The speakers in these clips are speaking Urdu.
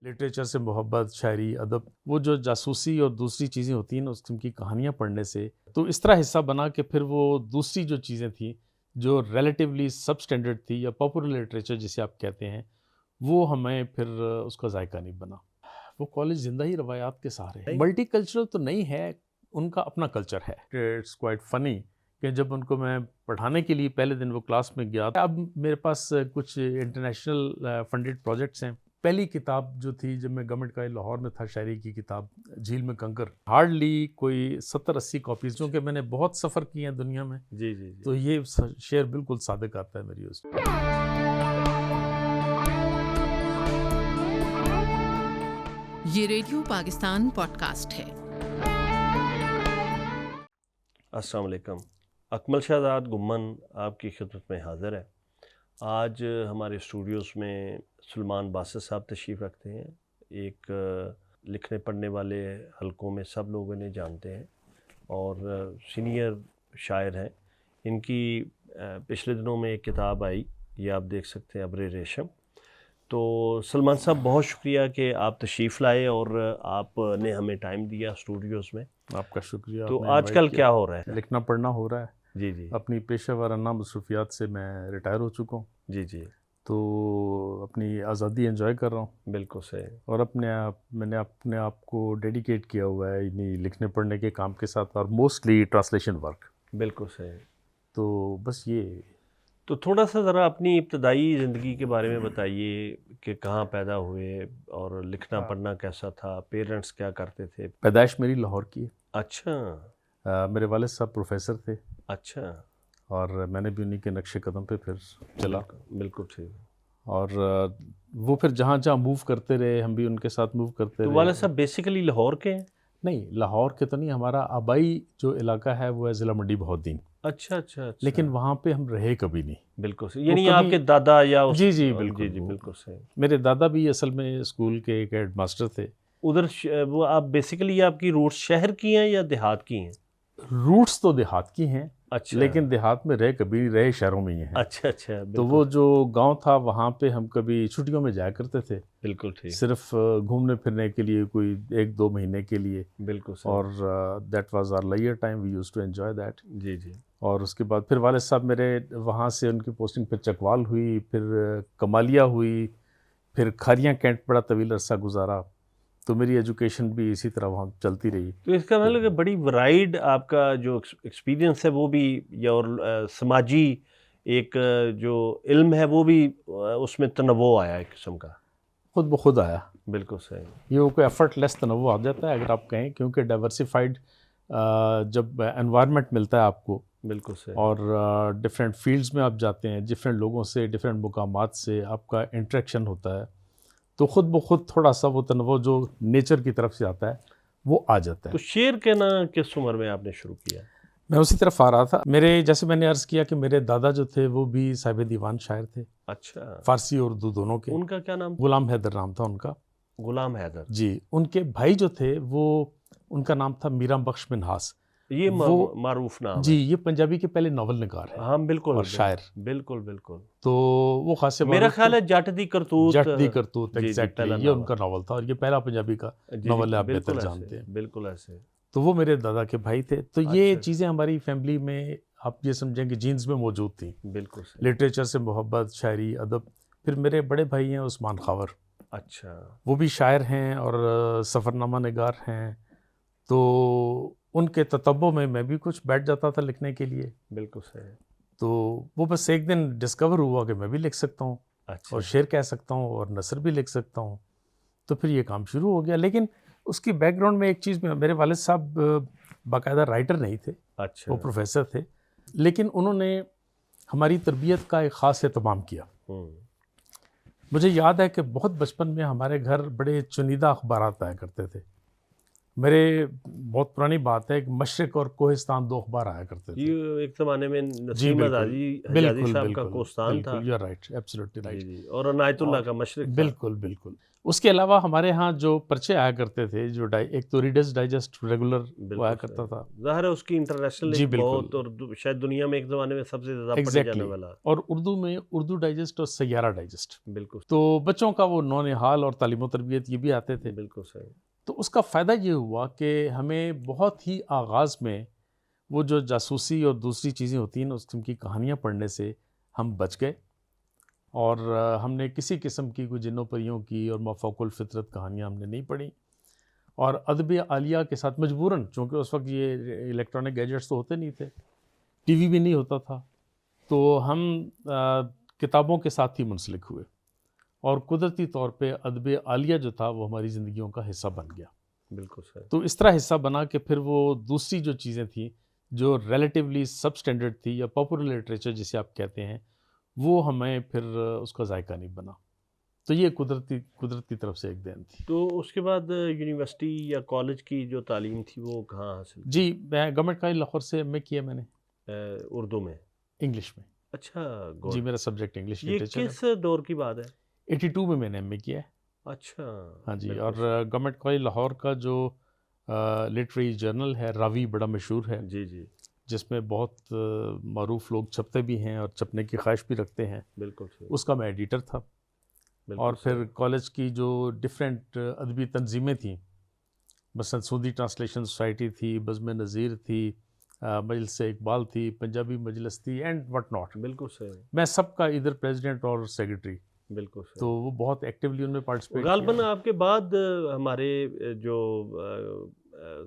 لٹریچر سے محبت، شاعری، ادب، وہ جو جاسوسی اور دوسری چیزیں ہوتی ہیں نا اس قسم کی کہانیاں پڑھنے سے تو اس طرح حصہ بنا کہ پھر وہ دوسری جو چیزیں تھیں جو ریلیٹیولی سب سٹینڈرڈ تھی یا پاپولر لٹریچر جسے آپ کہتے ہیں وہ ہمیں پھر اس کا ذائقہ نہیں بنا۔ وہ کالج زندہ ہی روایات کے سہارے ہیں۔ ملٹی کلچرل تو نہیں ہے، ان کا اپنا کلچر ہے۔ اٹس کوائٹ فنی کہ جب ان کو میں پڑھانے کے لیے پہلے دن وہ کلاس میں گیا، اب میرے پاس کچھ انٹرنیشنل فنڈڈ پروجیکٹس ہیں۔ پہلی کتاب جو تھی جب میں گورنمنٹ کا لاہور میں تھا، شاعری کی کتاب جھیل میں کنکر، ہارڈلی کوئی 70-80 کاپیز، کیونکہ میں نے بہت سفر کیے ہیں دنیا میں، جی تو یہ شعر بالکل صادق آتا ہے میری اس میں۔ یہ ریڈیو پاکستان پوڈ کاسٹ ہے۔ السلام علیکم، اکمل شہزاد گمن آپ کی خدمت میں حاضر ہے۔ آج ہمارے اسٹوڈیوز میں سلمان باسط صاحب تشریف رکھتے ہیں۔ ایک لکھنے پڑھنے والے حلقوں میں سب لوگ انہیں جانتے ہیں اور سینئر شاعر ہیں۔ ان کی پچھلے دنوں میں ایک کتاب آئی، یہ آپ دیکھ سکتے ہیں، ابر ریشم۔ تو سلمان صاحب بہت شکریہ کہ آپ تشریف لائے اور آپ نے ہمیں ٹائم دیا اسٹوڈیوز میں۔ آپ کا شکریہ۔ تو آج کل کیا ہو رہا ہے؟ لکھنا پڑھنا ہو رہا ہے۔ جی اپنی پیشہ ورانہ مصروفیات سے میں ریٹائر ہو چکا ہوں، جی تو اپنی آزادی انجوائے کر رہا ہوں، بالکل صحیح۔ اور میں نے اپنے آپ کو ڈیڈیکیٹ کیا ہوا ہے یعنی لکھنے پڑھنے کے کام کے ساتھ، اور موسٹلی ٹرانسلیشن ورک۔ بالکل صحیح۔ تو بس یہ۔ تو تھوڑا سا ذرا اپنی ابتدائی زندگی کے بارے میں بتائیے کہ کہاں پیدا ہوئے اور لکھنا پڑھنا کیسا تھا، پیرنٹس کیا کرتے تھے؟ پیدائش میری لاہور کی ہے۔ اچھا، میرے والد صاحب پروفیسر تھے، اچھا، اور میں نے بھی انہی کے نقش قدم پہ پھر چلا، بالکل ٹھیک۔ اور وہ پھر جہاں جہاں موو کرتے رہے ہم بھی ان کے ساتھ موو کرتے تو رہے۔ والد صاحب بیسیکلی لاہور کے ہیں؟ نہیں، لاہور کے تو نہیں، ہمارا آبائی جو علاقہ ہے وہ ہے ضلع منڈی بہودین، اچھا، لیکن وہاں پہ ہم رہے کبھی نہیں۔ بالکل صحیح، یعنی آپ کے دادا یا جی بالکل، جی بالکل صحیح۔ میرے دادا بھی اصل میں اسکول کے ایک ہیڈ ماسٹر تھے۔ ادھر وہ آپ بیسیکلی آپ کی روٹس شہر کی ہیں یا دیہات کی ہیں؟ روٹس تو دیہات کی ہیں، اچھا، لیکن دیہات میں رہے کبھی نہیں، رہے شہروں میں ہی ہیں۔ اچھا، تو وہ جو گاؤں تھا وہاں پہ ہم کبھی چھٹیوں میں جایا کرتے تھے، بالکل ٹھیک، صرف گھومنے پھرنے کے لیے، کوئی 1-2 مہینے کے لیے، بالکل صحیح، اور دیٹ واز آر لیئر time, we used to enjoy that. جی اور اس کے بعد پھر والد صاحب میرے وہاں سے ان کی پوسٹنگ پھر چکوال ہوئی، پھر کمالیہ ہوئی، پھر کھاریاں کینٹ بڑا طویل عرصہ گزارا، تو میری ایجوکیشن بھی اسی طرح وہاں چلتی رہی۔ تو اس کا مطلب کہ بڑی ورائڈ آپ کا جو ایکسپیرینس ہے وہ بھی، یا اور سماجی ایک جو علم ہے وہ بھی اس میں تنوع آیا ایک قسم کا؟ خود بخود آیا، بالکل صحیح، یہ وہ کوئی ایفرٹ لیس تنوع آ جاتا ہے اگر آپ کہیں، کیونکہ ڈائیورسیفائڈ جب انوائرمنٹ ملتا ہے آپ کو، بالکل صحیح، اور ڈفرینٹ فیلڈز میں آپ جاتے ہیں، ڈفرینٹ لوگوں سے، ڈفرینٹ مقامات سے آپ کا انٹریکشن ہوتا ہے، تو خود بخود تھوڑا سا وہ تنوع جو نیچر کی طرف سے آتا ہے وہ آ جاتا ہے۔ تو شعر کہنا کس عمر میں آپ نے شروع کیا؟ میں اسی طرف آ رہا تھا، میرے جیسے میں نے عرض کیا کہ میرے دادا جو تھے وہ بھی صاحب دیوان شاعر تھے، اچھا، فارسی اور اردو دونوں کے۔ ان کا کیا نام؟ غلام حیدر نام تھا ان کا۔ غلام حیدر، جی، ان کے بھائی جو تھے وہ، ان کا نام تھا میرا بخش منہاس، یہ معروف نام جی، یہ پنجابی کے پہلے ناول نگار ہیں، ہاں بالکل، اور شاعر، بالکل۔ تو وہ خاصے میرا خیال ہے جٹ دی کرتوت، ایگزیکٹلی یہ ان کا ناول تھا، اور یہ پہلا پنجابی کا ناول ہے، آپ بہتر جانتے ہیں۔ بالکل ایسے، تو وہ میرے دادا کے بھائی تھے، تو یہ چیزیں ہماری فیملی میں آپ یہ سمجھیں کہ جینز میں موجود تھیں، بالکل، لٹریچر سے محبت، شاعری، ادب۔ پھر میرے بڑے بھائی ہیں عثمان خاور، اچھا، وہ وہ بھی شاعر ہیں اور سفرنامہ نگار ہیں، تو ان کے تتبع میں بھی کچھ بیٹھ جاتا تھا لکھنے کے لیے۔ بالکل صحیح، تو وہ بس ایک دن ڈسکور ہوا کہ میں بھی لکھ سکتا ہوں، اچھا، اور شعر کہہ سکتا ہوں، اور نثر بھی لکھ سکتا ہوں، تو پھر یہ کام شروع ہو گیا۔ لیکن اس کی بیک گراؤنڈ میں ایک چیز میں، میرے والد صاحب باقاعدہ رائٹر نہیں تھے، اچھا، وہ پروفیسر تھے، لیکن انہوں نے ہماری تربیت کا ایک خاص اہتمام کیا۔ مجھے یاد ہے کہ بہت بچپن میں ہمارے گھر بڑے چنیدہ اخبارات آیا کرتے تھے، میرے بہت پرانی بات ہے کہ مشرق اور کوہستان 2 اخبار آیا کرتے تھے. یہ ایک زمانے میں جی نسیم بالکل حجازی صاحب کا کوستان تھا. بالکل یو آر رائٹ ایبسلیوٹلی جی رائٹ. جی، اور عنایت اللہ کا مشرق تھا. بالکل بالکل. اس کے علاوہ ہمارے ہاں جو پرچے آیا کرتے تھے جو ایک تو ریڈرز ڈائجسٹ ریگولر وہ آیا کرتا تھا. ظاہر ہے اس کی انٹرنیشنل جی بہت، اور شاید دنیا میں ایک زمانے میں سب سے زیادہ پڑھے جانے والا. اور اردو میں اردو ڈائجسٹ اور سیارہ ڈائجسٹ. بالکل. تو بچوں کا وہ نونہال اور تعلیم و تربیت یہ بھی آتے تھے. بالکل صحیح. تو اس کا فائدہ یہ ہوا کہ ہمیں بہت ہی آغاز میں وہ جو جاسوسی اور دوسری چیزیں ہوتی ہیں اس قسم کی کہانیاں پڑھنے سے ہم بچ گئے، اور ہم نے کسی قسم کی کوئی جنوں پریوں کی اور مافوق الفطرت کہانیاں ہم نے نہیں پڑھی. اور ادب عالیہ کے ساتھ مجبوراً، چونکہ اس وقت یہ الیکٹرانک گیجٹس تو ہوتے نہیں تھے، ٹی وی بھی نہیں ہوتا تھا، تو ہم کتابوں کے ساتھ ہی منسلک ہوئے، اور قدرتی طور پہ ادب عالیہ جو تھا وہ ہماری زندگیوں کا حصہ بن گیا. بالکل صحیح. تو اس طرح حصہ بنا کہ پھر وہ دوسری جو چیزیں تھیں جو ریلیٹیولی سب سٹینڈرڈ تھی یا پاپولر لٹریچر جسے آپ کہتے ہیں، وہ ہمیں پھر اس کا ذائقہ نہیں بنا. تو یہ قدرتی طرف سے ایک دین تھی. تو اس کے بعد یونیورسٹی یا کالج کی جو تعلیم تھی وہ کہاں حاصل کی؟ جی میں گورنمنٹ کالج لاہور سے ایم اے کیا میں نے اردو میں؟ انگلش میں. اچھا. جی میرا سبجیکٹ انگلش یہ لٹریچر ہے. کس دور کی بات ہے؟ 82 میں میں نے ایم اے کیا ہے. اچھا. ہاں جی. اور گورنمنٹ کالج لاہور کا جو لٹریری جرنل ہے راوی بڑا مشہور ہے. جی جی. جس میں بہت معروف لوگ چھپتے بھی ہیں اور چھپنے کی خواہش بھی رکھتے ہیں. بالکل صحیح. اس کا میں ایڈیٹر تھا. اور پھر کالج کی جو ڈفرینٹ ادبی تنظیمیں تھیں، مثلا سعودی ٹرانسلیشن سوسائٹی تھی، بزم نظیر تھی، مجلس اقبال تھی، پنجابی مجلس تھی، اینڈ وٹ ناٹ. بالکل صحیح. میں سب کا ادھر پریزیڈنٹ اور سیکرٹری. بالکل صحیح. تو وہ بہت ایکٹیولی ان میں پارٹیسپیٹ کیا. غالباً آپ کے بعد ہمارے جو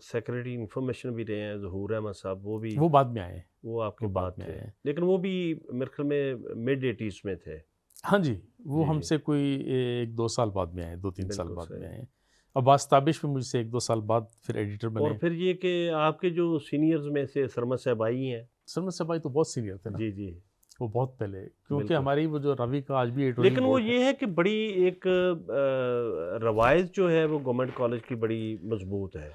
سیکرٹری انفارمیشن بھی رہے ہیں ظہور احمد صاحب، وہ بعد میں آئے ہیں. وہ آپ کے بعد میں تھے، آئے ہیں. لیکن وہ بھی میرے خیال میں مڈ 80s میں تھے. ہاں جی. وہ ہم سے کوئی 1-2 سال بعد میں آئے، 2-3 سال بعد میں آئے. عباس تابش میں مجھ سے 1-2 سال بعد پھر ایڈیٹر بنے. اور پھر یہ کہ آپ کے جو سینئرز میں سے سرمد صاحب آئی ہیں. سرمد صاحب تو بہت سینئر تھے نا. جی جی. وہ بہت پہلے، کیونکہ ہماری وہ جو روی کا آج بھی ایڈیٹوریل، لیکن وہ یہ ہے کہ بڑی ایک روایت جو ہے وہ گورنمنٹ کالج کی بڑی مضبوط ہے.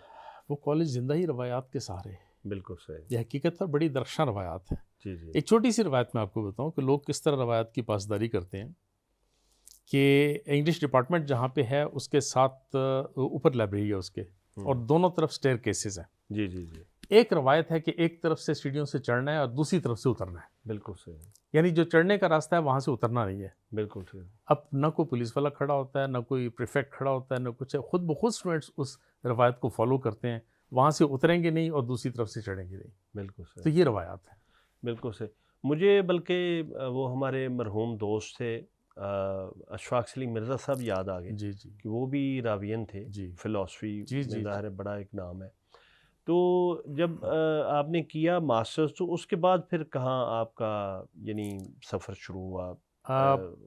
وہ کالج زندہ ہی روایات کے سہارے. بالکل صحیح. یہ حقیقت پر بڑی درخشاں روایات ہیں. جی جی. ایک چھوٹی سی روایت میں آپ کو بتاؤں کہ لوگ کس طرح روایت کی پاسداری کرتے ہیں کہ انگلش ڈپارٹمنٹ جہاں پہ ہے اس کے ساتھ اوپر لائبریری ہے اس کے، اور دونوں طرف سٹیئر کیسز ہیں. جی جی جی. ایک روایت ہے کہ ایک طرف سے سیڑھیوں سے چڑھنا ہے اور دوسری طرف سے اترنا ہے. بالکل صحیح. یعنی جو چڑھنے کا راستہ ہے وہاں سے اترنا نہیں ہے. بالکل صحیح. اب نہ کوئی پولیس والا کھڑا ہوتا ہے، نہ کوئی پریفیکٹ کھڑا ہوتا ہے، نہ کچھ ہے. خود بخود اسٹوڈنٹس اس روایت کو فالو کرتے ہیں، وہاں سے اتریں گے نہیں اور دوسری طرف سے چڑھیں گے نہیں. بالکل صحیح. تو یہ روایات ہیں. بالکل صحیح. مجھے بلکہ وہ ہمارے مرحوم دوست تھے اشفاق سلیم مرزا صاحب یاد آ گئے. جی جی. کہ وہ بھی راوین تھے. جی. فلاسفی میں ظاہر ہے بڑا ایک نام ہے. تو جب آپ نے کیا ماسٹرز تو اس کے بعد پھر کہاں آپ کا یعنی سفر شروع ہوا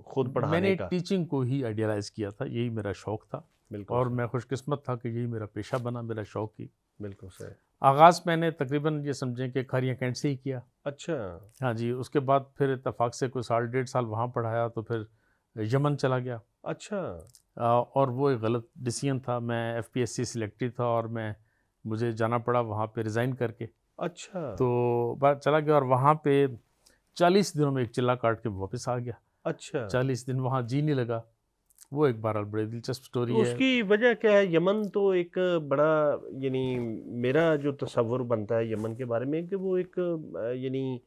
خود پڑھانے کا؟ میں نے ٹیچنگ کو ہی آئیڈیالائز کیا تھا، یہی میرا شوق تھا. بالکل. اور میں خوش قسمت تھا کہ یہی میرا پیشہ بنا، میرا شوق ہی. بالکل صحیح. آغاز میں نے تقریباً یہ سمجھیں کہ کھاریاں کینٹ سے ہی کیا. اچھا. ہاں جی. اس کے بعد پھر اتفاق سے کوئی 1.5 سال وہاں پڑھایا تو پھر یمن چلا گیا. اچھا. اور وہ ایک غلط ڈیسیژن تھا. میں FPSC سلیکٹڈ تھا اور مجھے جانا پڑا وہاں پہ ریزائن کر کے. اچھا. تو بات چلا گیا اور وہاں پہ 40 دنوں میں ایک چلا کاٹ کے واپس آ گیا. اچھا. 40 دن وہاں جی نہیں لگا. وہ ایک بہرحال بڑی دلچسپ سٹوری ہے. اس کی وجہ کیا ہے؟ یمن تو ایک بڑا یعنی میرا جو تصور بنتا ہے یمن کے بارے میں کہ وہ ایک یعنی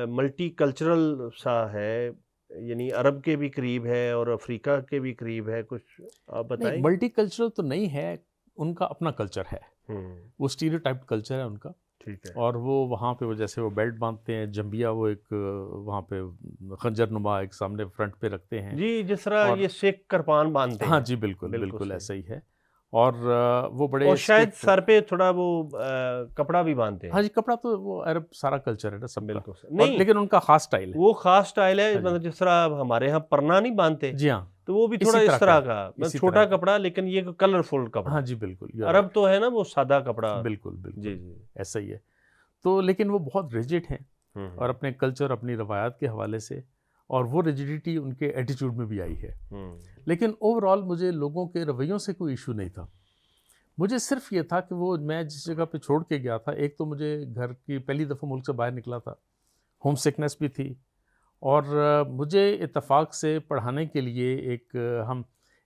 ملٹی کلچرل سا ہے، یعنی عرب کے بھی قریب ہے اور افریقہ کے بھی قریب ہے. کچھ آپ بتائیں. ملٹی کلچرل تو نہیں ہے، ان کا اپنا کلچر ہے. وہ اسٹیریوٹائپڈ کلچر ہے ان کا. ٹھیک ہے. اور وہ وہاں پہ وہ جیسے وہ بیلٹ باندھتے ہیں، جمبیا وہ ایک وہااں پہ خنجر نما ایک سامنے فرنٹ پہ رکھتے ہیں. جی جس طرح یہ سکھ کرپان باندھتے ہیں. ہاں جی بالکل بالکل ایسا ہی ہے. اور وہ بڑے، اور شاید سر پہ تھوڑا وہ کپڑا بھی باندھتے ہیں. ہاں جی. کپڑا تو وہ عرب سارا کلچر ہے نا سب کا. بالکل نہیں، لیکن ان کا خاص سٹائل ہے. وہ خاص سٹائل ہے. مطلب جس طرح ہمارے ہاں پرنا نہیں باندھتے. جی ہاں. تو وہ بھی تھوڑا اس طرح کا چھوٹا کپڑا، لیکن یہ کلرفل کپڑا. ہاں جی بالکل. عرب تو ہے نا وہ سادہ کپڑا. بالکل بالکل. جی جی ایسا ہی ہے. تو لیکن وہ بہت ریجڈ ہیں اور اپنے کلچر اپنی روایات کے حوالے سے، اور وہ ریجڈیٹی ان کے ایٹیٹیوڈ میں بھی آئی ہے. لیکن اوور آل مجھے لوگوں کے رویوں سے کوئی ایشو نہیں تھا. مجھے صرف یہ تھا کہ وہ میں جس جگہ پہ چھوڑ کے گیا تھا، ایک تو مجھے گھر کی پہلی دفعہ ملک سے باہر نکلا تھا، ہوم سکنس بھی تھی، اور مجھے اتفاق سے پڑھانے کے لیے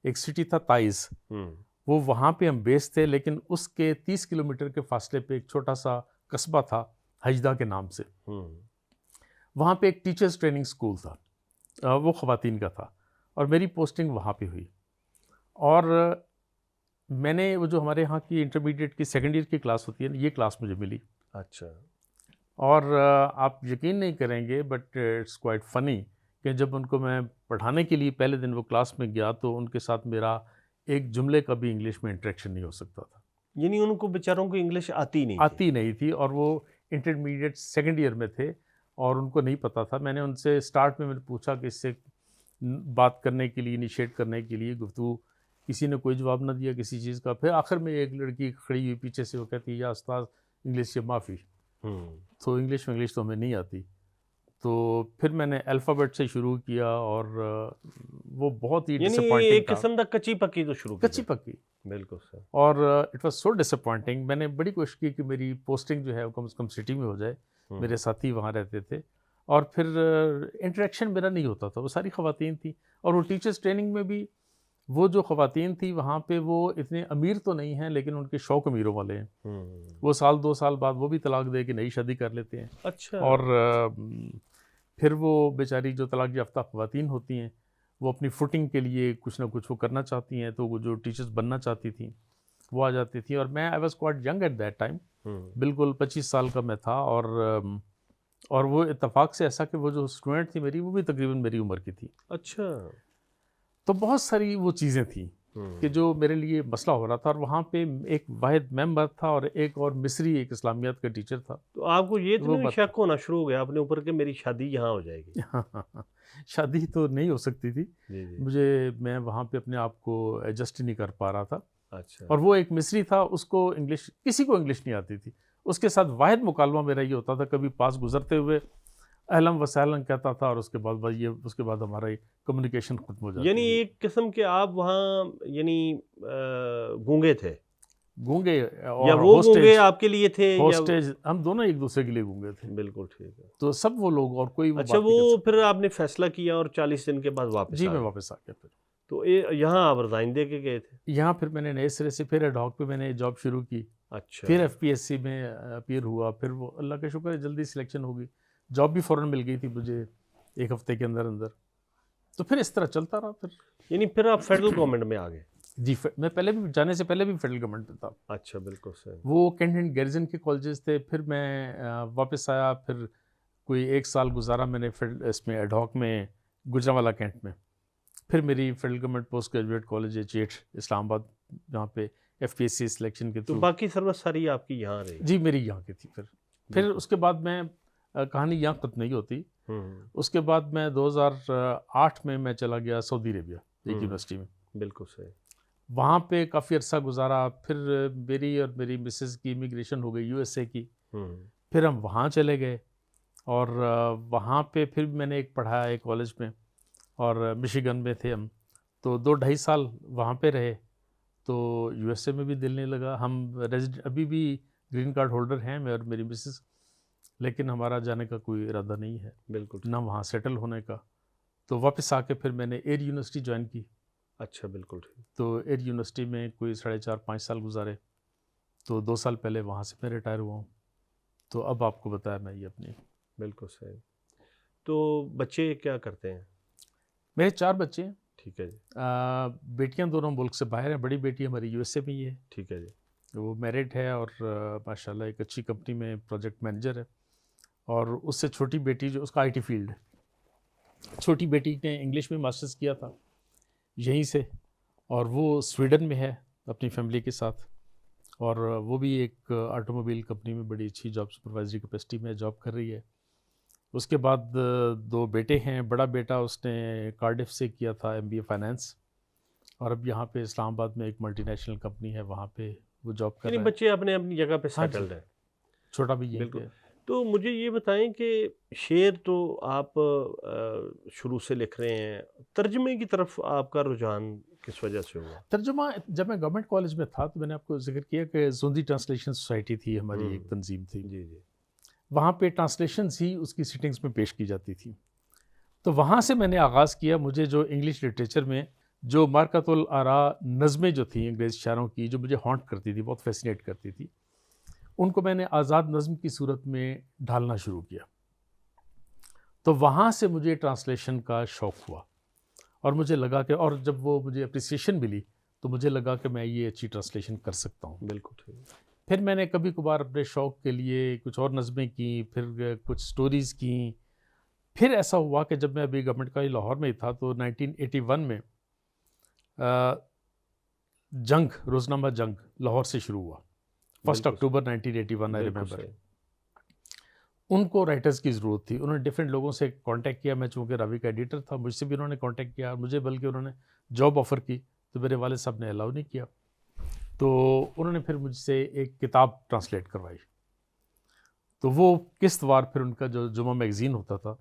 ایک سٹی تھا تائز، وہ وہاں پہ ہم بیس تھے، لیکن اس کے 30 کلومیٹر کے فاصلے پہ ایک چھوٹا سا قصبہ تھا حجدہ کے نام سے، وہاں پہ ایک ٹیچرز ٹریننگ سکول تھا، وہ خواتین کا تھا، اور میری پوسٹنگ وہاں پہ ہوئی، اور میں نے وہ جو ہمارے یہاں کی انٹرمیڈیٹ کی سیکنڈ ایئر کی کلاس ہوتی ہے نا، یہ کلاس مجھے ملی. اچھا. اور آپ یقین نہیں کریں گے بٹ اٹس کوائٹ فنی کہ جب ان کو میں پڑھانے کے لیے پہلے دن وہ کلاس میں گیا تو ان کے ساتھ میرا ایک جملے کا بھی انگلش میں انٹریکشن نہیں ہو سکتا تھا. یعنی ان کو بیچاروں کو انگلش آتی نہیں تھی، اور وہ انٹرمیڈیٹ سیکنڈ ایئر میں تھے اور ان کو نہیں پتا تھا. میں نے ان سے اسٹارٹ میں پوچھا کہ اس سے بات کرنے کے لیے، انیشیٹ کرنے کے لیے گفتگو، کسی نے کوئی جواب نہ دیا کسی چیز کا. پھر آخر میں ایک لڑکی کھڑی ہوئی پیچھے سے، وہ کہتی یا استاذ انگلش سے معافی. تو انگلش تو ہمیں نہیں آتی. تو پھر میں نے الفابیٹ سے شروع کیا، اور وہ بہت ہی یعنی ایک قسم دا کچی پکی تو شروع کچی پکی. بالکل سر. اور اٹ واز سو ڈسپوائنٹنگ. میں نے بڑی کوشش کی کہ میری پوسٹنگ جو ہے وہ کم سے کم سٹی میں ہو جائے. میرے ساتھی وہاں رہتے تھے، اور پھر انٹریکشن میرا نہیں ہوتا تھا. وہ ساری خواتین تھیں، اور وہ ٹیچرز ٹریننگ میں بھی وہ جو خواتین تھی وہاں پہ وہ اتنے امیر تو نہیں ہیں، لیکن ان کے شوق امیروں والے ہیں. وہ سال 2 سال بعد وہ بھی طلاق دے کے نئی شادی کر لیتے ہیں. اچھا. اور پھر وہ بیچاری جو طلاق یافتہ خواتین ہوتی ہیں وہ اپنی فوٹنگ کے لیے کچھ نہ کچھ وہ کرنا چاہتی ہیں، تو وہ جو ٹیچرز بننا چاہتی تھیں وہ آ جاتی تھیں. اور میں I was quite young at that time, بالکل 25 سال کا میں تھا. اور وہ اتفاق سے ایسا کہ وہ جو اسٹوڈنٹ تھی میری، وہ بھی تقریباً میری عمر کی تھی. اچھا. تو بہت ساری وہ چیزیں تھیں کہ جو میرے لیے مسئلہ ہو رہا تھا. اور وہاں پہ ایک واحد ممبر تھا اور ایک اور مصری ایک اسلامیات کا ٹیچر تھا. تو آپ کو یہ تو شک ہونا شروع ہو گیا اپنے اوپر کہ میری شادی یہاں ہو جائے گی؟ شادی تو نہیں ہو سکتی تھی میں وہاں پہ اپنے آپ کو ایڈجسٹ نہیں کر پا رہا تھا. اچھا. اور وہ ایک مصری تھا، اس کو انگلش، کسی کو انگلش نہیں آتی تھی. اس کے ساتھ واحد مکالمہ میرا یہ ہوتا تھا، کبھی پاس گزرتے ہوئے اہلم و سہلم کہتا تھا، اور اس کے بعد ہمارا کمیونیکیشن ختم ہو جاتا. یعنی ایک قسم کے آپ وہاں یعنی گونگے تھے؟ گونگے یا وہ گونگے آپ کے لیے تھے؟ ہوسٹیج ہم دونوں ایک دوسرے کے لیے گونگے تھے. بالکل ٹھیک ہے. تو سب وہ لوگ، اور کوئی اچھا. وہ پھر آپ نے فیصلہ کیا اور 40 دن کے بعد واپس؟ جی میں واپس آ گیا. پھر تو یہاں آپ ریزائن دے کے گئے تھے؟ یہاں پھر میں نے نئے سرے سے پھر ایڈ ہاک پہ میں نے جاب شروع کی. اچھا. پھر FPSC میں اپیئر ہوا. پھر وہ اللہ کا شکر ہے جلدی سلیکشن ہو گئی. جاب بھی فوراً مل گئی تھی مجھے 1 ہفتے کے اندر. تو پھر اس طرح چلتا رہا. یعنی پھر آپ فیڈرل گورنمنٹ میں آ گئے؟ جی میں پہلے بھی جانے سے پہلے بھی فیڈرل گورنمنٹ میں تھا. اچھا. بالکل صحیح. وہ کینٹ اینڈ گیریزن کے کالجز تھے. پھر میں واپس آیا. پھر کوئی 1 سال گزارا میں نے اس میں ایڈ ہاک میں گجرانوالہ کینٹ میں. پھر میری federal government post graduate college ہے 8 اسلام آباد، جہاں پہ FPSC سلیکشن کے تو باقی سروس ساری آپ کی یہاں رہی؟ جی میری یہاں کی تھی. پھر اس کے بعد میں کہانی یہاں ختم نہیں ہوتی. اس کے بعد میں 2008 میں چلا گیا سعودی عربیہ ایک یونیورسٹی میں. بالکل صحیح. وہاں پہ کافی عرصہ گزارا. پھر میری اور میری مسز کی امیگریشن ہو گئی USA کی. پھر ہم وہاں چلے گئے، اور وہاں پہ پھر میں نے ایک پڑھایا ایک کالج میں، اور مشیگن میں تھے ہم. تو 2-2.5 سال وہاں پہ رہے. تو USA میں بھی دل نہیں لگا. ہم ابھی بھی گرین کارڈ ہولڈر ہیں، میں اور میری مسز، لیکن ہمارا جانے کا کوئی ارادہ نہیں ہے. بالکل. نہ وہاں سیٹل ہونے کا. تو واپس آ کے پھر میں نے ایئر یونیورسٹی جوائن کی. اچھا. بالکل ٹھیک. تو ایئر یونیورسٹی میں کوئی 4.5-5 سال گزارے. تو 2 سال پہلے وہاں سے میں ریٹائر ہوا ہوں. تو اب آپ کو بتایا میں یہ اپنی. بالکل صحیح. تو بچے کیا کرتے ہیں؟ میرے 4 بچے ہیں. ٹھیک ہے جی. بیٹیاں دونوں ملک سے باہر ہیں. بڑی بیٹی ہماری USA میں ہی ہے. ٹھیک ہے جی. وہ میرڈ ہے، اور ماشاءاللہ ایک اچھی کمپنی میں پروجیکٹ مینیجر ہے. اور اس سے چھوٹی بیٹی جو اس کا IT فیلڈ ہے. چھوٹی بیٹی نے انگلش میں ماسٹرز کیا تھا یہیں سے، اور وہ سویڈن میں ہے اپنی فیملی کے ساتھ. اور وہ بھی ایک آٹو موبائل کمپنی میں بڑی اچھی جاب سپروائزری کیپیسٹی میں جاب کر رہی ہے. اس کے بعد 2 بیٹے ہیں. بڑا بیٹا اس نے کارڈف سے کیا تھا MBA فائنانس، اور اب یہاں پہ اسلام آباد میں ایک ملٹی نیشنل کمپنی ہے وہاں پہ وہ جاب کر رہا ہے. بچے اپنے اپنی جگہ پہ سیٹلڈ ہیں. چھوٹا بھی یہیں پہ. تو مجھے یہ بتائیں کہ شعر تو آپ شروع سے لکھ رہے ہیں، ترجمے کی طرف آپ کا رجحان کس وجہ سے ہوا؟ ترجمہ جب میں گورنمنٹ کالج میں تھا تو میں نے آپ کو ذکر کیا کہ زوندی ٹرانسلیشن سوسائٹی تھی ہماری، ایک تنظیم تھی، جی جی، وہاں پہ ٹرانسلیشنز ہی اس کی سٹنگز میں پیش کی جاتی تھی. تو وہاں سے میں نے آغاز کیا. مجھے جو انگلش لٹریچر میں جو مارکۃ الآراء نظمیں جو تھیں انگریز شاعروں کی، جو مجھے ہانٹ کرتی تھی، بہت فیسینیٹ کرتی تھی، ان کو میں نے آزاد نظم کی صورت میں ڈھالنا شروع کیا. تو وہاں سے مجھے ٹرانسلیشن کا شوق ہوا اور مجھے لگا کہ، اور جب وہ مجھے اپریسیشن ملی تو مجھے لگا کہ میں یہ اچھی ٹرانسلیشن کر سکتا ہوں. بالکل ٹھیک. پھر میں نے کبھی کبھار اپنے شوق کے لیے کچھ اور نظمیں کیں، پھر کچھ سٹوریز کیں. پھر ایسا ہوا کہ جب میں ابھی گورنمنٹ کالج لاہور میں ہی تھا تو 1981 میں جنگ، روزنامہ جنگ لاہور سے شروع ہوا. 1 اکتوبر 1981 آئی ریممبر. ان کو رائٹرز کی ضرورت تھی. انہوں نے ڈفرینٹ لوگوں سے کانٹیکٹ کیا. میں چونکہ راوی کا ایڈیٹر تھا، مجھ سے بھی انہوں نے کانٹیکٹ کیا. مجھے بلکہ انہوں نے جاب آفر کی تو میرے والد صاحب نے الاؤ نہیں کیا. تو انہوں نے پھر مجھ سے ایک کتاب ٹرانسلیٹ کروائی. تو وہ قسط وار پھر ان کا جو جمعہ میگزین ہوتا تھا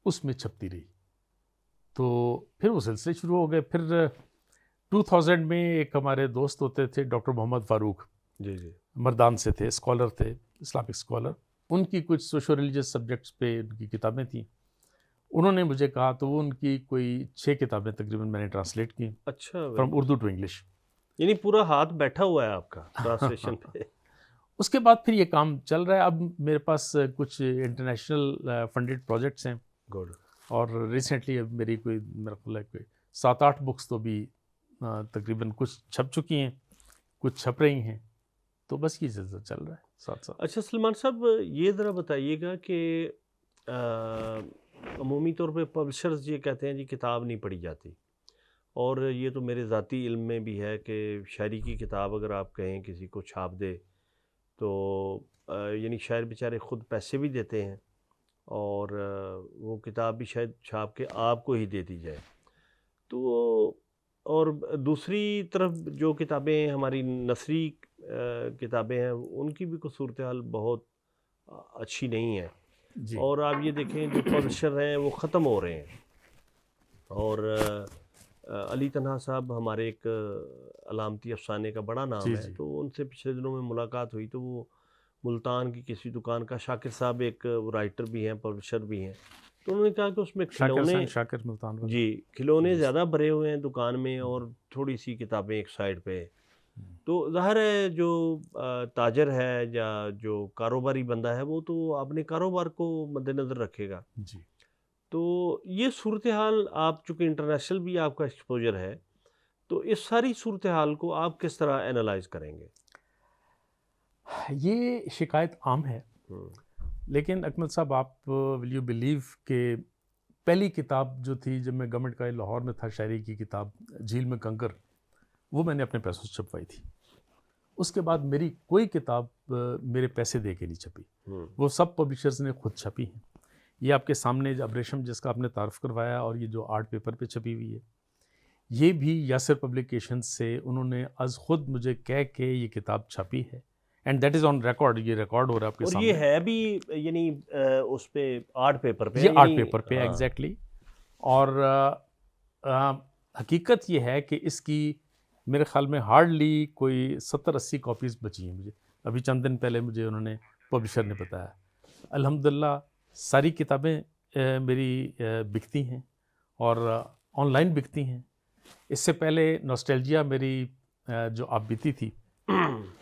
اس میں چھپتی رہی. تو پھر وہ سلسلے شروع ہو گئے. پھر 2000 میں ایک ہمارے دوست ہوتے تھے ڈاکٹر محمد فاروق، جی جی، مردان سے تھے، اسکالر تھے، اسلامک اسکالر. ان کی کچھ سوشو ریلیجس سبجیکٹس پہ ان کی کتابیں تھیں. انہوں نے مجھے کہا تو وہ ان کی کوئی 6 کتابیں تقریباً میں نے ٹرانسلیٹ کی، اچھا، فرام اردو ٹو انگلش. یعنی پورا ہاتھ بیٹھا ہوا ہے آپ کا ٹرانسلیشن پہ. اس کے بعد پھر یہ کام چل رہا ہے. اب میرے پاس کچھ انٹرنیشنل فنڈڈ پروجیکٹس ہیں. گڈ. اور ریسنٹلی اب میری کوئی میرا خیال ہے کوئی 7-8 بکس تو بھی تقریباً کچھ چھپ چکی ہیں، کچھ چھپ رہی ہیں. تو بس یہ سلسلہ چل رہا ہے ساتھ ساتھ. اچھا سلمان صاحب، یہ ذرا بتائیے گا کہ عمومی طور پہ پبلشرز یہ کہتے ہیں جی کتاب نہیں پڑھی جاتی، اور یہ تو میرے ذاتی علم میں بھی ہے کہ شاعری کی کتاب اگر آپ کہیں کسی کو چھاپ دے تو یعنی شاعر بیچارے خود پیسے بھی دیتے ہیں اور وہ کتاب بھی شاید چھاپ کے آپ کو ہی دے دی جائے. تو اور دوسری طرف جو کتابیں ہماری نثری کتابیں ہیں ان کی بھی کوئی صورتحال بہت اچھی نہیں ہے. جی. اور آپ یہ دیکھیں جو پبلشر ہیں وہ ختم ہو رہے ہیں. اور علی تنہا صاحب ہمارے ایک علامتی افسانے کا بڑا نام ہے. تو ان سے پچھلے دنوں میں ملاقات ہوئی تو وہ ملتان کی کسی دکان کا، شاکر صاحب ایک رائٹر بھی ہیں، پبلشر بھی ہیں، تو انہوں نے کہا کہ اس میں شاکر ملتان جی کھلونے زیادہ بھرے ہوئے ہیں دکان میں اور تھوڑی سی کتابیں ایک سائڈ پہ. تو ظاہر ہے جو تاجر ہے یا جو کاروباری بندہ ہے وہ تو اپنے کاروبار کو مد نظر رکھے گا. جی. تو یہ صورتحال، آپ چونکہ انٹرنیشنل بھی آپ کا ایکسپوجر ہے، تو اس ساری صورتحال کو آپ کس طرح اینالائز کریں گے؟ یہ شکایت عام ہے، لیکن اکمل صاحب آپ ول یو بلیو کہ پہلی کتاب جو تھی جب میں گورنمنٹ کالج لاہور میں تھا، شاعری کی کتاب جھیل میں کنکر، وہ میں نے اپنے پیسوں سے چھپوائی تھی. اس کے بعد میری کوئی کتاب میرے پیسے دے کے نہیں چھپی، وہ سب پبلشرز نے خود چھپی ہیں. یہ آپ کے سامنے ابریشم جس کا آپ نے تعارف کروایا، اور یہ جو آرٹ پیپر پہ چھپی ہوئی ہے، یہ بھی یاسر پبلیکیشن سے انہوں نے از خود مجھے کہہ کے یہ کتاب چھاپی ہے. And that is on record, یہ ریکارڈ ہو رہا ہے آپ کے سامنے. اور یہ ہے بھی یعنی اس پہ آرٹ پیپر پہ، یہ آرٹ پیپر پہ ایگزیکٹلی. اور حقیقت یہ ہے کہ اس کی میرے خیال میں ہارڈلی کوئی 70-80 کاپیز بچی ہیں مجھے. ابھی چند دن پہلے مجھے انہوں نے پبلشر نے بتایا. الحمدللہ ساری کتابیں میری بکتی ہیں اور آن لائن بکتی ہیں. اس سے پہلے نوسٹیلجیا میری جو آپ بیتی تھی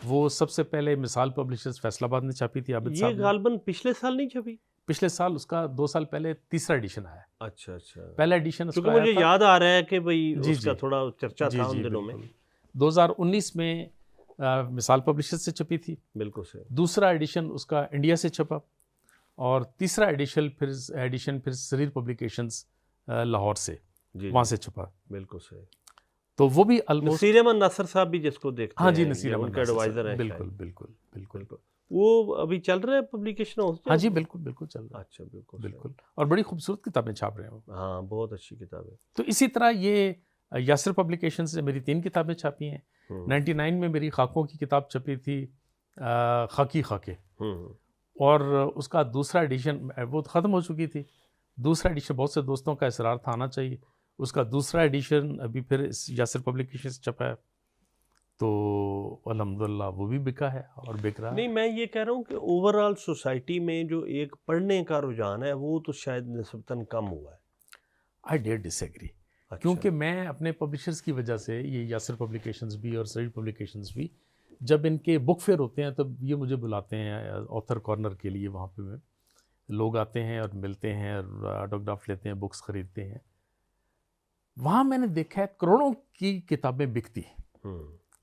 وہ سب سے پہلے مثال پبلشرز فیصل آباد نے چھاپی تھی. عابد صاحب یہ غالباً پچھلے سال نہیں چھپی؟ پچھلے سال، اس کا 2 سال پہلے تیسرا ایڈیشن آیا. اچھا اچھا. پہلا ایڈیشن اس کا مجھے یاد آ رہا ہے کہ بھئی اس کا تھوڑا چرچا تھا ان دنوں میں. 2019 میں مثال پبلشر سے چھپی تھی. بالکل صحیح. دوسرا ایڈیشن اس کا انڈیا سے چھپا، اور تیسرا ایڈیشن پھر سریر پبلیکیشنز لاہور سے، وہاں سے چھپا. بالکل صحیح. تو وہ بھی آلموسٹ نصیر احمد ناصر صاحب بھی جس کو دیکھتے ہیں، ہاں جی، نصیر ان احمد کا ایڈوائزر ہے. بالکل بالکل بالکل. وہ ابھی چل رہا ہے پبلیکیشن ہاؤس؟ ہاں جی بالکل بالکل چل رہا ہے. اچھا بالکل بالکل. اور بڑی خوبصورت کتابیں چھاپ رہے ہیں. ہاں بہت اچھی کتاب ہے. تو اسی طرح یہ یاسر پبلیکیشن سے میری 3 کتابیں چھاپی ہیں. 99 میں میری خاکوں کی کتاب چھپی تھی، خاکی خاکے، اور اس کا دوسرا ایڈیشن وہ ختم ہو چکی تھی. دوسرا ایڈیشن بہت سے دوستوں کا اصرار تھا آنا چاہیے، اس کا دوسرا ایڈیشن ابھی پھر یاسر پبلیکیشن سے چھپا ہے، تو الحمدللہ وہ بھی بکا ہے اور بک رہا ہے۔ نہیں، میں یہ کہہ رہا ہوں کہ اوور آل سوسائٹی میں جو ایک پڑھنے کا رجحان ہے وہ تو شاید نسبتاً کم ہوا ہے۔ آئی ڈیئر ڈس ایگری، کیونکہ میں اپنے پبلشرز کی وجہ سے، یہ یاسر پبلیکیشنز بھی اور سعید پبلیکیشنز بھی، جب ان کے بک فیئر ہوتے ہیں تب یہ مجھے بلاتے ہیں آتھر کارنر کے لیے، وہاں پہ لوگ آتے ہیں اور ملتے ہیں اور آٹوگراف لیتے ہیں، بکس خریدتے ہیں۔ وہاں میں نے دیکھا ہے کروڑوں کی کتابیں بکتی ہیں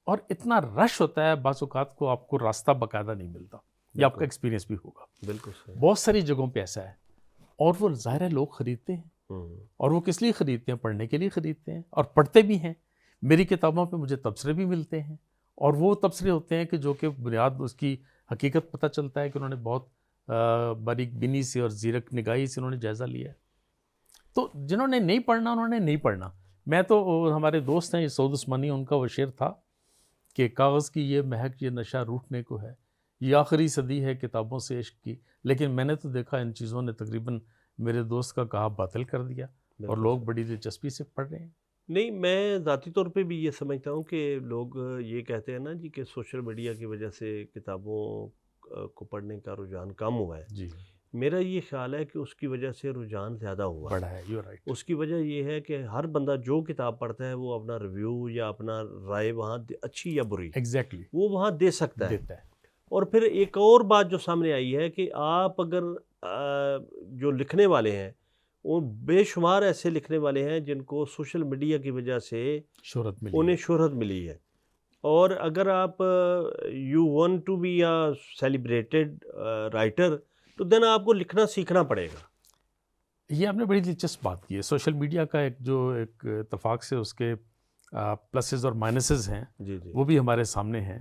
اور اتنا رش ہوتا ہے، بعض اوقات کو آپ کو راستہ باقاعدہ نہیں ملتا، یہ آپ کا ایکسپیرینس بھی ہوگا۔ بالکل صحیح۔ بہت ساری جگہوں پہ ایسا ہے، اور وہ ظاہر ہے لوگ خریدتے ہیں، اور وہ کس لیے خریدتے ہیں؟ پڑھنے کے لیے خریدتے ہیں اور پڑھتے بھی ہیں۔ میری کتابوں پہ مجھے تبصرے بھی ملتے ہیں، اور وہ تبصرے ہوتے ہیں کہ جو کہ بنیاد اس کی حقیقت پتہ چلتا ہے کہ انہوں نے بہت باریک بینی سے اور زیرک نگاہی سے انہوں نے جائزہ لیا ہے۔ تو جنہوں نے نہیں پڑھنا انہوں نے نہیں پڑھنا۔ میں تو ہمارے دوست ہیں سعود عثمانی، ان کا وہ شعر تھا کہ کاغذ کی یہ مہک یہ نشہ روٹنے کو ہے، یہ آخری صدی ہے کتابوں سے عشق کی، لیکن میں نے تو دیکھا ان چیزوں نے تقریباً میرے دوست کا کہا باطل کر دیا، اور لوگ بڑی دلچسپی سے پڑھ رہے ہیں۔ نہیں، میں ذاتی طور پہ بھی یہ سمجھتا ہوں کہ لوگ یہ کہتے ہیں نا جی کہ سوشل میڈیا کی وجہ سے کتابوں کو پڑھنے کا رجحان کم ہوا ہے۔ جی، میرا یہ خیال ہے کہ اس کی وجہ سے رجحان زیادہ ہوا بڑا ہے، یو رائٹ۔ اس کی وجہ یہ ہے کہ ہر بندہ جو کتاب پڑھتا ہے وہ اپنا ریویو یا اپنا رائے وہاں اچھی یا بری ایگزیکٹلی وہ وہاں دے سکتا ہے۔ دیتا ہے۔ اور پھر ایک اور بات جو سامنے آئی ہے کہ آپ اگر جو لکھنے والے ہیں وہ بے شمار ایسے لکھنے والے ہیں جن کو سوشل میڈیا کی وجہ سے شہرت ملی، انہیں شہرت ملی ہے، اور اگر آپ you want to be a celebrated writer تو دین آپ کو لکھنا سیکھنا پڑے گا۔ یہ آپ نے بڑی دلچسپ بات کی ہے۔ سوشل میڈیا کا ایک اتفاق سے اس کے پلسز اور مائنسز ہیں، جی جی، وہ بھی ہمارے سامنے ہیں۔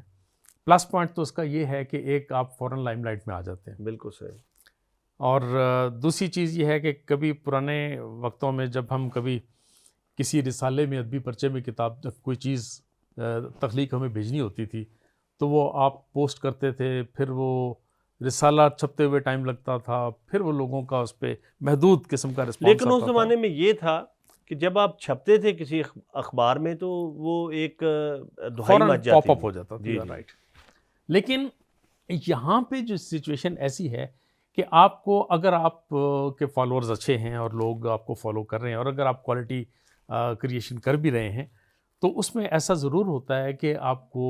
پلس پوائنٹ تو اس کا یہ ہے کہ ایک آپ فوراً لائم لائٹ میں آ جاتے ہیں، بالکل صحیح۔ اور دوسری چیز یہ ہے کہ کبھی پرانے وقتوں میں جب ہم کبھی کسی رسالے میں ادبی پرچے میں کتاب کوئی چیز تخلیق ہمیں بھیجنی ہوتی تھی تو وہ آپ پوسٹ کرتے تھے، پھر وہ رسالہ چھپتے ہوئے ٹائم لگتا تھا، پھر وہ لوگوں کا اس پہ محدود قسم کا رسپانس لیکن اس زمانے میں یہ تھا کہ جب آپ چھپتے تھے کسی اخبار میں تو وہ ایک دہائی فوراً مچ جاتی پاپ اپ ہو جاتا جی تھا، جی۔ رائٹ۔ لیکن یہاں پہ جو سچویشن ایسی ہے کہ آپ کو اگر آپ کے فالوورز اچھے ہیں اور لوگ آپ کو فالو کر رہے ہیں، اور اگر آپ کوالٹی کریشن کر بھی رہے ہیں، تو اس میں ایسا ضرور ہوتا ہے کہ آپ کو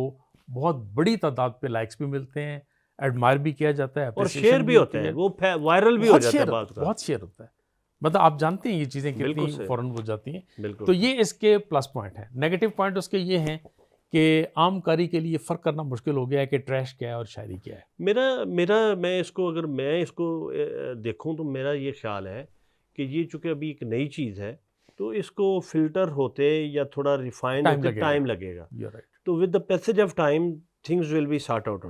بہت بڑی تعداد پہ لائکس بھی ملتے ہیں، ایڈمائر بھی کیا جاتا ہے، اور appreciation شیئر بھی ہوتا ہوتی ہے، وہ وائرل بھی ہو بہت جاتا ہے شیئر بات کا۔ بہت شیئر ہوتا ہے، مطلب آپ جانتے ہیں یہ چیزیں بالکل کتنی صحیح۔ فوراً ہو جاتی ہیں۔ بالکل۔ تو یہ اس کے پلس پوائنٹ ہیں۔ نیگیٹو پوائنٹ اس کے یہ ہیں کہ عام قاری کے لیے فرق کرنا مشکل ہو گیا ہے کہ ٹریش کیا ہے اور شاعری کیا ہے۔ میں اس کو دیکھوں تو میرا یہ خیال ہے کہ یہ چونکہ ابھی ایک نئی چیز ہے تو اس کو فلٹر ہوتے یا تھوڑا ریفائن ہوتے ٹائم لگے گا، تو with the passage of time things will be sorted out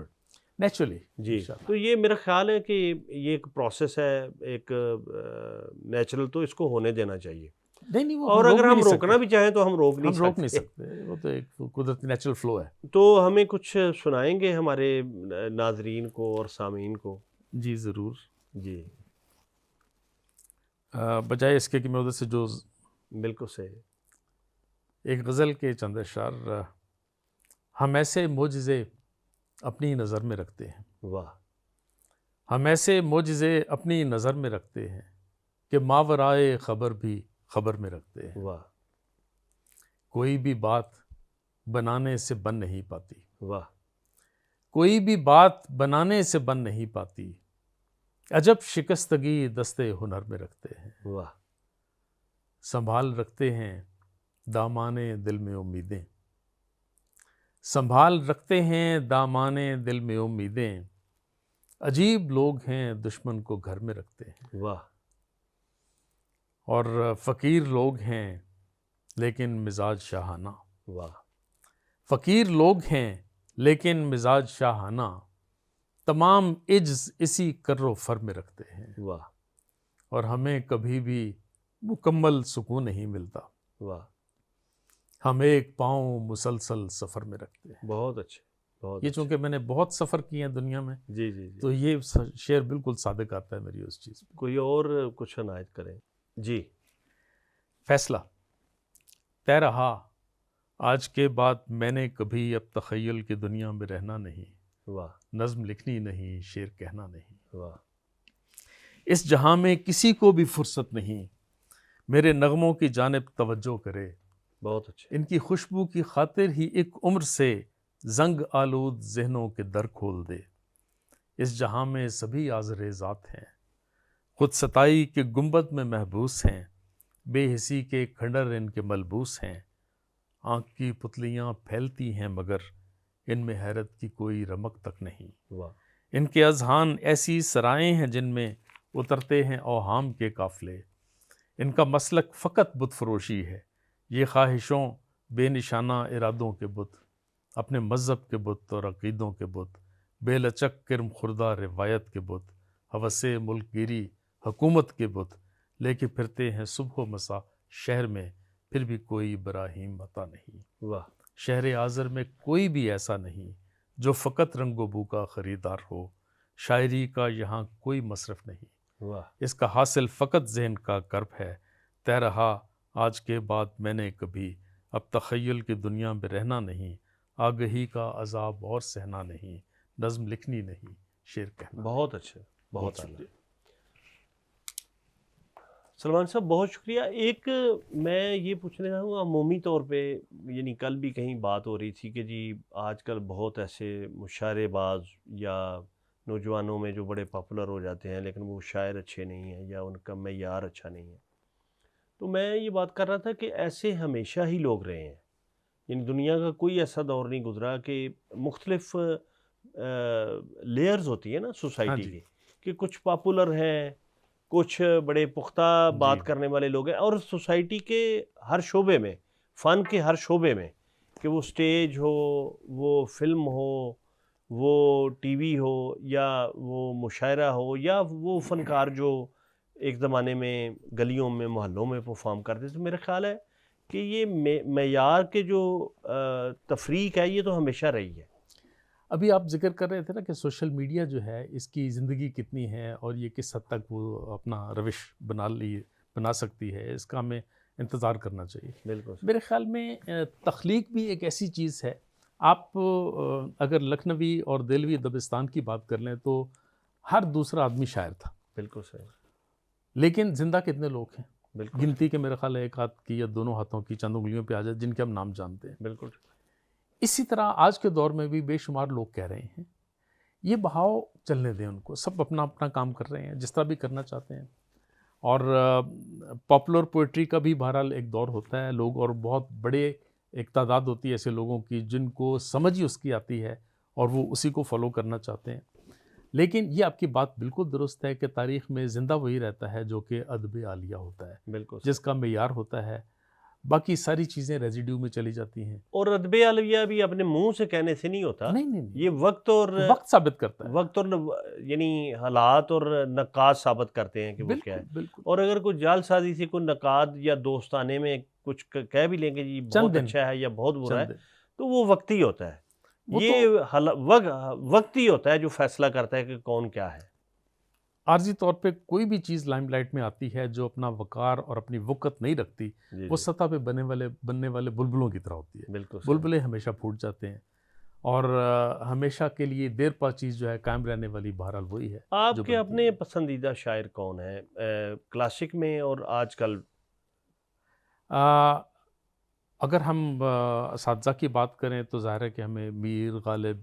naturally جی۔ تو یہ میرا خیال ہے کہ یہ ایک پروسیس ہے، ایک نیچرل، تو اس کو ہونے دینا چاہیے، نہیں وہ اور اگر ہم روکنا بھی چاہیں تو ہم روک نہیں سکتے، وہ تو ایک قدرتی نیچرل فلو ہے۔ تو ہمیں کچھ سنائیں گے ہمارے ناظرین کو اور سامعین کو؟ جی ضرور۔ جی بجائے اس کے کہ میں ادھر سے جو بالکل صحیح۔ ایک غزل کے چند اشعار، ہم ایسے معجزے اپنی نظر میں رکھتے ہیں، واہ، ہم ایسے معجزے اپنی نظر میں رکھتے ہیں کہ ماورائے خبر بھی خبر میں رکھتے ہیں، واہ کوئی بھی بات بنانے سے بن نہیں پاتی، واہ، کوئی بھی بات بنانے سے بن نہیں پاتی، عجب شکستگی دستے ہنر میں رکھتے ہیں، واہ، سنبھال رکھتے ہیں دامانے دل میں امیدیں، سنبھال رکھتے ہیں دامانے دل میں امیدیں، عجیب لوگ ہیں دشمن کو گھر میں رکھتے ہیں، واہ، اور فقیر لوگ ہیں لیکن مزاج شاہانہ، واہ، فقیر لوگ ہیں لیکن مزاج شاہانہ، تمام عجز اسی کر و فر میں رکھتے ہیں، واہ، اور ہمیں کبھی بھی مکمل سکون نہیں ملتا، واہ، ہم ایک پاؤں مسلسل سفر میں رکھتے ہیں۔ بہت اچھے، بہت یہ چونکہ میں نے بہت سفر کیے ہیں دنیا میں، جی جی جی۔ تو یہ شعر بالکل صادق آتا ہے میری اس چیز پہ۔ کوئی اور کچھ عنایت کریں؟ جی فیصلہ، طے رہا آج کے بعد میں نے کبھی اب تخیل کی دنیا میں رہنا نہیں، واہ نظم لکھنی نہیں، شعر کہنا نہیں، واہ، اس جہاں میں کسی کو بھی فرصت نہیں میرے نغموں کی جانب توجہ کرے، بہت اچھے، ان کی خوشبو کی خاطر ہی ایک عمر سے زنگ آلود ذہنوں کے در کھول دے، اس جہاں میں سبھی آزر ذات ہیں، خود ستائی کے گنبد میں محبوس ہیں، بے حسی کے کھنڈر ان کے ملبوس ہیں، آنکھ کی پتلیاں پھیلتی ہیں مگر ان میں حیرت کی کوئی رمق تک نہیں، واہ ان کے اذہان ایسی سرائیں ہیں جن میں اترتے ہیں اوہام کے قافلے، ان کا مسلک فقط بت فروشی ہے، یہ خواہشوں بے نشانہ ارادوں کے بت، اپنے مذہب کے بت اور عقیدوں کے بت، بے لچک کرم خوردہ روایت کے بت، ہوس ملک گیری حکومت کے بت، لے کے پھرتے ہیں صبح و مسا شہر میں، پھر بھی کوئی براہیم عطا نہیں، واہ، شہر آذر میں کوئی بھی ایسا نہیں جو فقط رنگ و بو کا خریدار ہو، شاعری کا یہاں کوئی مصرف نہیں، واہ، اس کا حاصل فقط ذہن کا کرب ہے، طے رہا آج کے بعد میں نے کبھی اب تخیل کی دنیا میں رہنا نہیں، آگہی کا عذاب اور سہنا نہیں، نظم لکھنی نہیں، شعر کہنا۔ بہت اچھے، بہت بہت اعلیٰ۔ شکریہ۔ سلمان صاحب بہت شکریہ۔ ایک میں یہ پوچھنا چاہوں گا عمومی طور پہ، یعنی کل بھی کہیں بات ہو رہی تھی کہ جی آج کل بہت ایسے مشاعرے باز یا نوجوانوں میں جو بڑے پاپولر ہو جاتے ہیں لیکن وہ شاعر اچھے نہیں ہیں یا ان کا معیار اچھا نہیں ہے، تو میں یہ بات کر رہا تھا کہ ایسے ہمیشہ ہی لوگ رہے ہیں، یعنی دنیا کا کوئی ایسا دور نہیں گزرا کہ مختلف لیئرز ہوتی ہیں نا سوسائٹی جی۔ کی، کہ کچھ پاپولر ہیں، کچھ بڑے پختہ بات کرنے والے لوگ ہیں، اور سوسائٹی کے ہر شعبے میں، فن کے ہر شعبے میں، کہ وہ سٹیج ہو، وہ فلم ہو، وہ ٹی وی ہو، یا وہ مشاعرہ ہو، یا وہ فنکار جو ایک زمانے میں گلیوں میں محلوں میں پرفارم کرتے تھے، میرا خیال ہے کہ یہ معیار کے جو تفریق ہے یہ تو ہمیشہ رہی ہے۔ ابھی آپ ذکر کر رہے تھے نا کہ سوشل میڈیا جو ہے اس کی زندگی کتنی ہے اور یہ کس حد تک وہ اپنا روش بنا سکتی ہے، اس کا ہمیں انتظار کرنا چاہیے۔ بالکل میرے خیال میں تخلیق بھی ایک ایسی چیز ہے، آپ اگر لکھنوی اور دہلوی دبستان کی بات کر لیں تو ہر دوسرا آدمی شاعر تھا، بالکل صحیح، لیکن زندہ کتنے لوگ ہیں؟ بالکل گنتی کے میرے خیال ہے ایک ہاتھ کی یا دونوں ہاتھوں کی چند انگلیوں پہ آ جائے جن کے ہم نام جانتے ہیں۔ بالکل اسی طرح آج کے دور میں بھی بے شمار لوگ کہہ رہے ہیں یہ بہاؤ چلنے دیں، ان کو سب اپنا اپنا کام کر رہے ہیں جس طرح بھی کرنا چاہتے ہیں، اور پاپولر پوئٹری کا بھی بہرحال ایک دور ہوتا ہے، لوگ اور بہت بڑے ایک تعداد ہوتی ہے ایسے لوگوں کی جن کو سمجھ ہی اس کی آتی ہے اور وہ اسی کو فالو کرنا چاہتے ہیں، لیکن یہ آپ کی بات بالکل درست ہے کہ تاریخ میں زندہ وہی رہتا ہے جو کہ ادب عالیہ ہوتا ہے، بالکل، جس کا معیار ہوتا ہے، باقی ساری چیزیں ریزیڈیو میں چلی جاتی ہیں۔ اور ادب عالیہ بھی اپنے منہ سے کہنے سے نہیں ہوتا، نہیں یہ وقت اور وقت ثابت کرتا ہے، وقت اور یعنی حالات اور نقاد ثابت کرتے ہیں کہ وہ کیا ہے۔ بالکل اور اگر کوئی جعل سازی سے کوئی نقاد یا دوستانے میں کچھ کہہ بھی لیں گے جی بہت اچھا ہے یا بہت برا ہے، تو وہ وقتی ہوتا ہے، یہ وقتی ہوتا ہے جو فیصلہ کرتا ہے کہ کون کیا ہے۔ عارضی طور پہ کوئی بھی چیز لائم لائٹ میں آتی ہے جو اپنا وقار اور اپنی وقت نہیں رکھتی، وہ سطح پہ بننے والے بلبلوں کی طرح ہوتی ہے، بالکل بلبلے ہمیشہ پھوٹ جاتے ہیں اور ہمیشہ کے لیے دیر پا چیز جو ہے قائم رہنے والی بہرحال وہی ہے۔ آپ کے اپنے پسندیدہ شاعر کون ہیں کلاسک میں اور آج کل؟ اگر ہم اساتذہ کی بات کریں تو ظاہر ہے کہ ہمیں میر غالب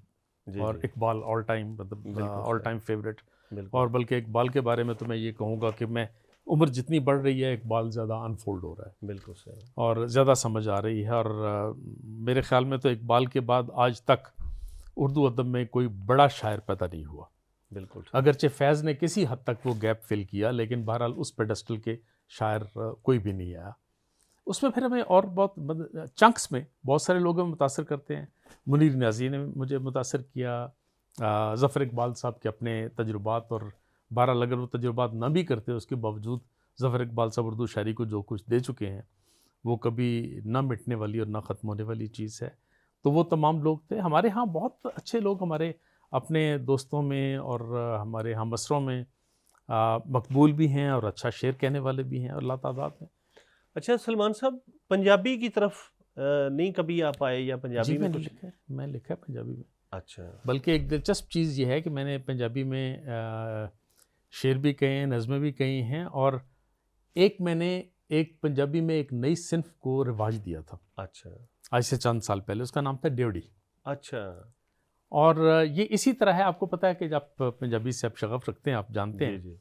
اور اقبال آل ٹائم مطلب آل ٹائم فیوریٹ، اور بلکہ اقبال کے بارے میں تو میں یہ کہوں گا کہ میں عمر جتنی بڑھ رہی ہے اقبال زیادہ انفولڈ ہو رہا ہے، بالکل صحیح، اور زیادہ سمجھ آ رہی ہے، اور میرے خیال میں تو اقبال کے بعد آج تک اردو ادب میں کوئی بڑا شاعر پیدا نہیں ہوا، بالکل، اگرچہ فیض نے کسی حد تک وہ گیپ فل کیا لیکن بہرحال اس پیڈسٹل کے شاعر کوئی بھی نہیں آیا۔ اس میں پھر ہمیں اور بہت چنکس میں بہت سارے لوگ ہمیں متاثر کرتے ہیں، منیر نیازی نے مجھے متاثر کیا، ظفر اقبال صاحب کے اپنے تجربات، اور بہرحال اگر وہ تجربات نہ بھی کرتے اس کے باوجود ظفر اقبال صاحب اردو شاعری کو جو کچھ دے چکے ہیں وہ کبھی نہ مٹنے والی اور نہ ختم ہونے والی چیز ہے، تو وہ تمام لوگ تھے۔ ہمارے ہاں بہت اچھے لوگ ہمارے اپنے دوستوں میں اور ہمارے ہم اسروں میں مقبول بھی ہیں اور اچھا شعر کہنے والے بھی ہیں اور لا تعداد ہیں۔ اچھا سلمان صاحب، پنجابی کی طرف نہیں کبھی آپ آئے یا پنجابی جی میں میں کچھ؟ لکھا ہے پنجابی میں. اچھا بلکہ ایک دلچسپ چیز یہ ہے کہ میں نے پنجابی میں شعر بھی کہے ہیں، نظمیں بھی کہی ہیں، اور میں نے ایک پنجابی میں ایک نئی صنف کو رواج دیا تھا اچھا آج سے چند سال پہلے. اس کا نام تھا ڈیوڑی. اچھا اور یہ اسی طرح ہے. آپ کو پتہ ہے کہ جب پنجابی سے آپ شغف رکھتے ہیں، آپ جانتے ہیں جی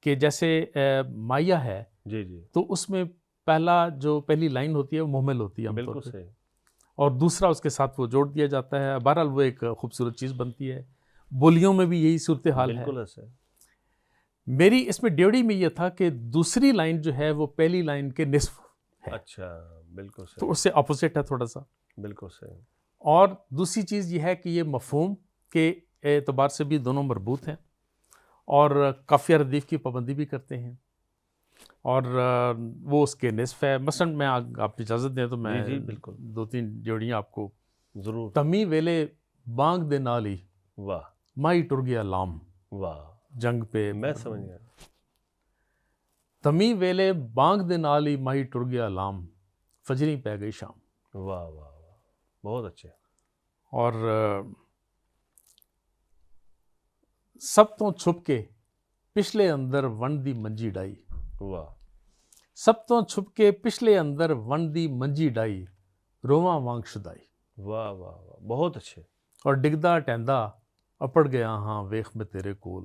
کہ جیسے مایا ہے جی جی تو اس میں پہلی لائن ہوتی ہے وہ مہمل ہوتی ہے عام طور بالکل پہ، صحیح. اور دوسرا اس کے ساتھ وہ جوڑ دیا جاتا ہے. بہرحال وہ ایک خوبصورت چیز بنتی ہے. بولیوں میں بھی یہی صورتحال ہے. بالکل ایسا ہے. میری اس میں ڈیوڑی میں یہ تھا کہ دوسری لائن جو ہے وہ پہلی لائن کے نصف ہے. اچھا بالکل تو صحیح. اس سے اپوزٹ ہے تھوڑا سا. بالکل صحیح. اور دوسری چیز یہ ہے کہ یہ مفہوم کے اعتبار سے بھی دونوں مربوط ہیں، اور قافیہ ردیف کی پابندی بھی کرتے ہیں، اور وہ اس کے نصف ہے. مثلا میں آپ اجازت دیں تو میں جی بالکل 2-3 جوڑیاں آپ کو. ضرور. تمی ویلے بانگ دے نال ہی واہ مائی ٹر گیا لام. واہ جنگ پہ میں سمجھ گیا. تمی ویلے بانگ دے نال ہی مائی ٹر گیا لام، فجری پہ گئی شام. واہ واہ واہ بہت اچھے. اور سب تو چھپ کے پچھلے اندر ون دی منجی ڈائی. واہ سب تو چھپ کے پچھلے اندر ون دی منجی ڈائی، رواں وانگ شدائی. واہ واہ واہ بہت اچھے. اور ڈگدا ٹیندا اپڑ گیا ہاں ویخ میں تیرے کول،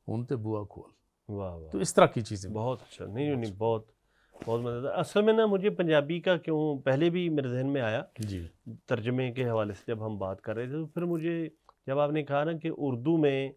ہون تے بوا کھول. واہ واہ تو اس طرح کی چیزیں. بہت اچھا. نہیں بہت مزیدار. اصل میں نا مجھے پنجابی کا کیوں پہلے بھی میرے ذہن میں آیا جی ترجمے کے حوالے سے جب ہم بات کر رہے تھے، تو پھر مجھے جب آپ نے کہا نا کہ اردو میں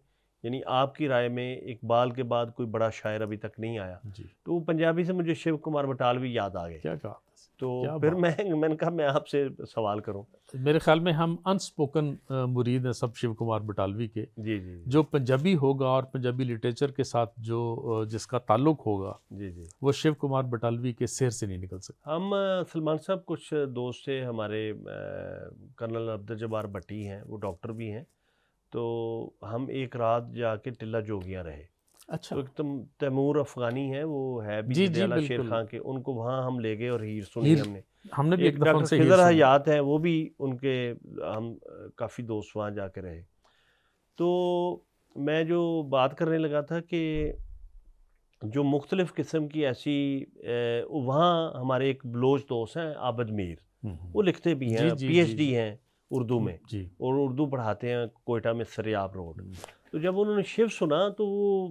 یعنی آپ کی رائے میں اقبال کے بعد کوئی بڑا شاعر ابھی تک نہیں آیا، جی تو پنجابی سے مجھے شیو کمار بٹالوی یاد آ گئے. کیا کہا. تو کیا پھر بات. میں نے کہا میں آپ سے سوال کروں. میرے خیال میں ہم انسپوکن مرید ہیں سب شیو کمار بٹالوی کے. جی جی جو پنجابی ہوگا اور پنجابی لٹریچر کے ساتھ جو جس کا تعلق ہوگا جی جی. وہ شیو کمار بٹالوی کے سیر سے نہیں نکل سکتا. ہم سلمان صاحب کچھ دوست سے ہمارے کرنل عبدالجبار بٹی ہیں، وہ ڈاکٹر بھی ہیں، تو ہم ایک رات جا کے ٹلہ جوگیاں رہے. اچھا. تو ایک تیمور افغانی ہے، وہ ہے بھی جی جدیالہ بالکل. شیر خان کے، ان کو وہاں ہم لے گئے اور ہیر سنی ہم نے بھی ایک دفعہ ان ڈاکٹر سے خضر حیات ہیں، وہ بھی ان کے ہم کافی دوست وہاں جا کے رہے. تو میں جو بات کرنے لگا تھا کہ جو مختلف قسم کی ایسی وہاں ہمارے ایک بلوچ دوست ہیں عابد میر، وہ لکھتے بھی ہیں، پی ایچ ڈی ہیں اردو میں، اور اردو پڑھاتے ہیں کوئٹہ میں سریاب روڈ. تو جب انہوں نے شیو سنا تو وہ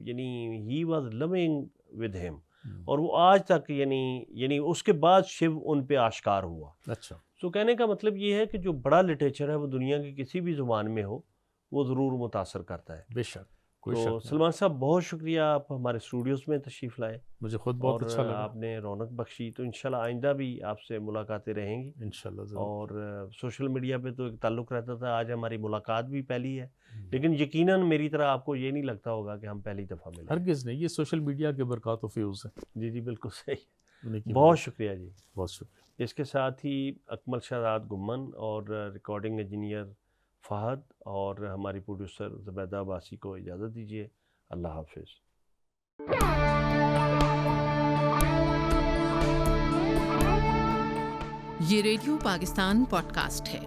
یعنی ہی واز لونگ ود ہم، اور وہ آج تک یعنی اس کے بعد شیو ان پہ آشکار ہوا. اچھا. تو کہنے کا مطلب یہ ہے کہ جو بڑا لٹریچر ہے وہ دنیا کی کسی بھی زبان میں ہو وہ ضرور متاثر کرتا ہے. بے شک. تو سلمان صاحب بہت شکریہ، آپ ہمارے اسٹوڈیوز میں تشریف لائے. مجھے خود بہت اچھا لگا. آپ نے رونق بخشی. تو انشاءاللہ آئندہ بھی آپ سے ملاقاتیں رہیں گی انشاءاللہ ضرور. اور سوشل میڈیا پہ تو ایک تعلق رہتا تھا، آج ہماری ملاقات بھی پہلی ہے، لیکن یقیناً میری طرح آپ کو یہ نہیں لگتا ہوگا کہ ہم پہلی دفعہ ملے. ہرگز نہیں، یہ سوشل میڈیا کے برکات و فیوز ہیں. جی جی بالکل صحیح. بہت بہت شکریہ جی. بہت شکریہ. اس کے ساتھ ہی اکمل شہزاد گمن اور ریکارڈنگ انجینئر فہد اور ہماری پروڈیوسر زبیدہ عباسی کو اجازت دیجیے. اللہ حافظ. یہ ریڈیو پاکستان پوڈ کاسٹ ہے.